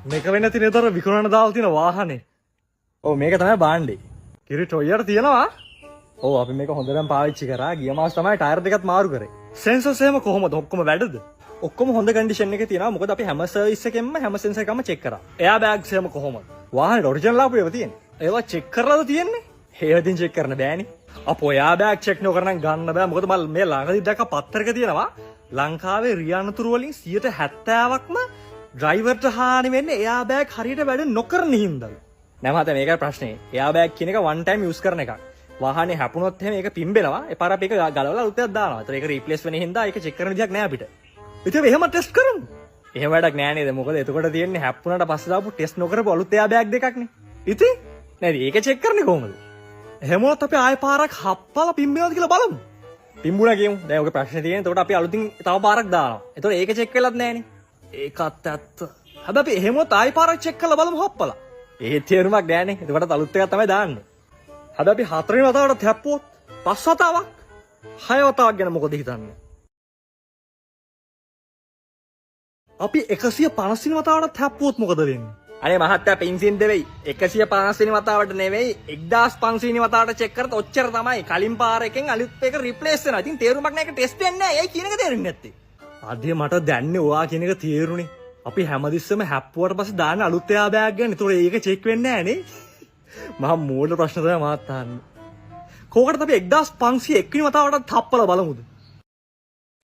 මේක වෙන්න තියෙනතර විකුණන දාලා තියෙන වාහනේ. ඔව් මේක තමයි බාණ්ඩේ. කිරි ටොයර් තියෙනවා. ඔව් අපි මේක හොඳටම පාවිච්චි කරා. ගිය මාස තමයි ටයර් දෙකත් මාරු කරේ. සෙන්සර්ස් එහෙම කොහොමද? ඔක්කොම වැඩද? ඔක්කොම හොඳ කන්ඩිෂන් එකේ තියෙනවා. මොකද අපි හැම සර්විස් එකෙන්ම හැම සෙන්සර් එකම චෙක් කරා. එයා බෑග්ස් එහෙම කොහොමද? වාහනේ ඔරිජිනල් ආපු ඒවා තියෙන්නේ. ඒවා චෙක් කරලාද තියෙන්නේ? හේවදින් චෙක් කරන්න බෑනේ. අපෝ එයා බෑග් චෙක් නොකර නම් ගන්න බෑ. මොකද මම මේ ළඟදී දැක්ක පත්තරක තියෙනවා ලංකාවේ රියනතුරු වලින් 70%ක්ම ඩ්‍රයිවර්ට හානි වෙන්නේ එයා බෑග් හරියට වැඩ නොකරන හින්දායි. නෑ මහත්තයා මේකයි ප්‍රශ්නේ. එයා බෑග් කියන එක වන් ටයිම් යූස් කරන එකක්. වාහනේ හැපුණොත් එහෙම ඒක පිම්බෙනවා. එපාර අපි ඒක ගලවලා අලුත් එකක් දානවා. ඒතර ඒක රීප්ලේස් වෙන හින්දා ඒක චෙක් කරන විදියක් නෑ අපිට. ඉතින් එහෙම ටෙස්ට් කරමු. එහෙම වැඩක් නෑ නේද? මොකද එතකොට තියෙන්නේ හැප්පුණාට පස්සේ දාපු ටෙස්ට් නොකරපු අලුත් එයා බෑග් දෙකක් නේ. ඉතින් නේද? ඒක චෙක් කරන්නේ කොහොමද? එහෙම වුණොත් අපි ආයෙ පාරක් හප්පලා පිම්බෙනවද කියලා බලමු. පිම්බුණා කියමු. දැන් ඔගේ ප්‍රශ්නේ තියෙන්නේ. එතකොට අපි අලුතින් තව පාරක් දානවා. එතකොට ඒක චෙක් වෙලත් නෑනේ. ඒකත් ඇත්ත. හැබැයි අපි එහෙම වුණොත් ආයෙ පාරක් චෙක් කරලා බලමු හප්පලා. ඒ තේරුමක් නෑනේ. එතකොට අලුත් එකක් තමයි දාන්නේ. හැබැයි අපි හතරවෙනි වතාවට හැප්පුවොත් පස් වතාවක් හය වතාවක් ගැන මොකද හිතන්නේ? අපි 150 වෙනි වතාවට හැප්පුවොත් මොකද වෙන්නේ? අනේ මහත්තයා පින්සින් දෙවෙයි 150 වෙනි වතාවට නෙවෙයි 1500 වෙනි වතාවට චෙක් කරත් ඔච්චර තමයි. කලින් පාර එකෙන් අලුත් එක රිප්ලේස් වෙනවා. ඉතින් තේරුමක් නැහැ. ඒක ටෙස්ට් වෙන්නේ නැහැ. ඒයි කියන එක තේරෙන්නේ නැත්තේ. අදේ මට දැන්නේ ඔයා කියන එක තේරුනේ. අපි හැමදෙස්සම හැප්පුවට පස්සේ දාන්න අලුත් එයා බෑග් ගන්න. ඒතකොට ඒක චෙක් වෙන්නේ නැහැ නේ. මහා මෝඩ ප්‍රශ්න තමයි මාත් අහන්නේ. කොහොමද අපි 1501 වෙනි වතාවටත් හප්පලා බලමුද?